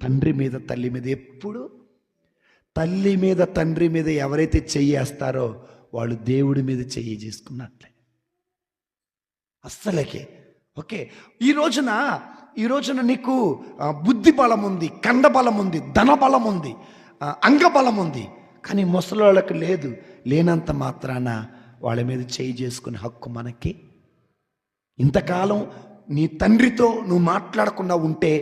తండ్రి మీద తల్లి మీద ఎప్పుడు తల్లి మీద తండ్రి మీద ఎవరైతే చెయ్యేస్తారో వాళ్ళు దేవుడి మీద చెయ్యి చేసుకున్నట్లే. అస్సలకే ఓకే. ఈ రోజున నీకు బుద్ధి బలం ఉంది, కండ బలం ఉంది, ధన బలం ఉంది, అంగబలం ఉంది. కానీ ముసలోళ్ళకి లేదు. లేనంత మాత్రాన వాళ్ళ మీద చేయి చేసుకునే హక్కు మనకి. ఇంతకాలం నీ తండ్రితో నువ్వు మాట్లాడకుండా ఉంటే,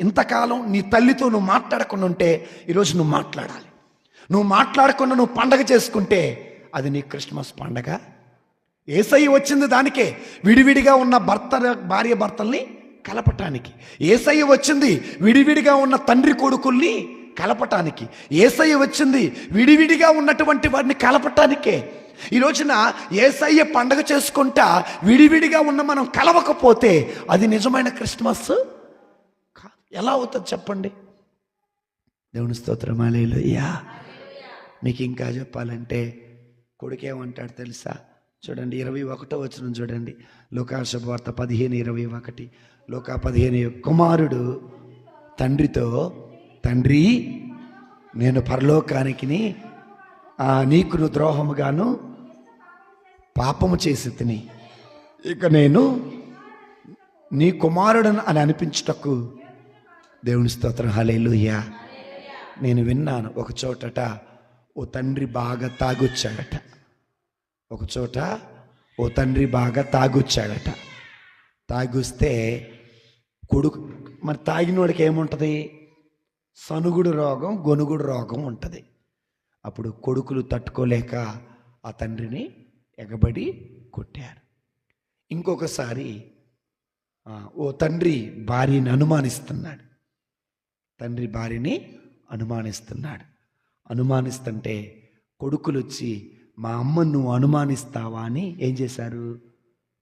ఇంతకాలం నీ తల్లితో నువ్వు మాట్లాడకుండా ఉంటే, ఈరోజు నువ్వు మాట్లాడాలి. నువ్వు మాట్లాడకుండా నువ్వు పండగ చేసుకుంటే అది నీ క్రిస్మస్ పండగ. యేసయ్య వచ్చింది దానికే, విడివిడిగా ఉన్న భార్య భర్తల్ని కలపటానికి. యేసయ్య వచ్చింది విడివిడిగా ఉన్న తండ్రి కొడుకుల్ని కలపటానికి. యేసయ్య వచ్చింది విడివిడిగా ఉన్నటువంటి వారిని కలపటానికే. ఈ రోజున యేసయ్య పండగ చేసుకుంటా విడివిడిగా ఉన్న మనం కలవకపోతే అది నిజమైన క్రిస్మస్ కాదు. ఎలా అవుతుంది చెప్పండి? దేవుని స్తోత్రం, హల్లెలూయా. మీకు ఇంకా చెప్పాలంటే కొడుకేమంటాడు తెలుసా? చూడండి 21వ వచనం చూడండి. లూకా శుభవార్త 15:21. లూకా 15. కుమారుడు తండ్రితో, తండ్రి నేను పరలోకానికి నీకును ద్రోహముగాను పాపము చేసి తిని, ఇక నేను నీ కుమారుడను అని అనిపించుటకు. దేవుని స్తోత్రం, హల్లెలూయా. నేను విన్నాను ఒక చోటట ఓ తండ్రి బాగా తాగొచ్చాడట. ఒక చోట ఓ తండ్రి బాగా తాగొచ్చాడట. తాగొస్తే కొడుకు, మరి తాగినోడికి ఏముంటుంది? సనుగుడు రోగం, గొనుగుడు రోగం ఉంటుంది. అప్పుడు కొడుకులు తట్టుకోలేక ఆ తండ్రిని ఎగబడి కొట్టారు. ఇంకొకసారి ఓ తండ్రి భార్యని అనుమానిస్తున్నాడు. తండ్రి భార్యని అనుమానిస్తుంటే కొడుకులు వచ్చి, మా అమ్మను నువ్వు అనుమానిస్తావా అని ఏం చేశారు?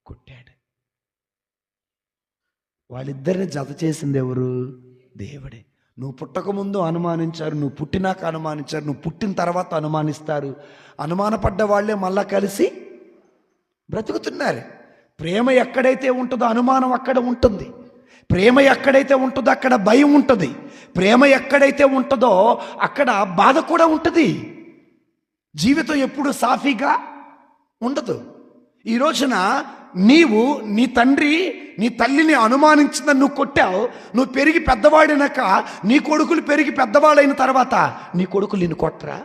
కొట్టాడు. వాళ్ళిద్దరిని జత చేసింది ఎవరు? దేవుడే. నువ్వు పుట్టకముందు అనుమానించారు, నువ్వు పుట్టినాక అనుమానించారు, నువ్వు పుట్టిన తర్వాత అనుమానిస్తారు. అనుమానపడ్డ వాళ్ళే మళ్ళా కలిసి బ్రతుకుతున్నారు. ప్రేమ ఎక్కడైతే ఉంటుందో అనుమానం అక్కడ ఉంటుంది. ప్రేమ ఎక్కడైతే ఉంటుందో అక్కడ భయం ఉంటుంది. ప్రేమ ఎక్కడైతే ఉంటుందో అక్కడ బాధ కూడా ఉంటుంది. జీవితం ఎప్పుడు సాఫీగా ఉండదు. ఈ రోజున నీవు నీ తండ్రి నీ తల్లిని అనుమానించిందని నువ్వు కొట్టావు. నువ్వు పెరిగి పెద్దవాడినాక నీ కొడుకులు పెరిగి పెద్దవాడైన తర్వాత నీ కొడుకులు నిన్ను కొట్టరా?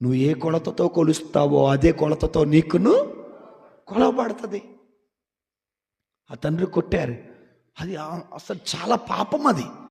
నువ్వు ఏ కొలతతో కొలుస్తావో అదే కొలతతో నీకును కొలవబడుతుంది. ఆ తండ్రి కొట్టారు. అది అసలు చాలా పాపం. అది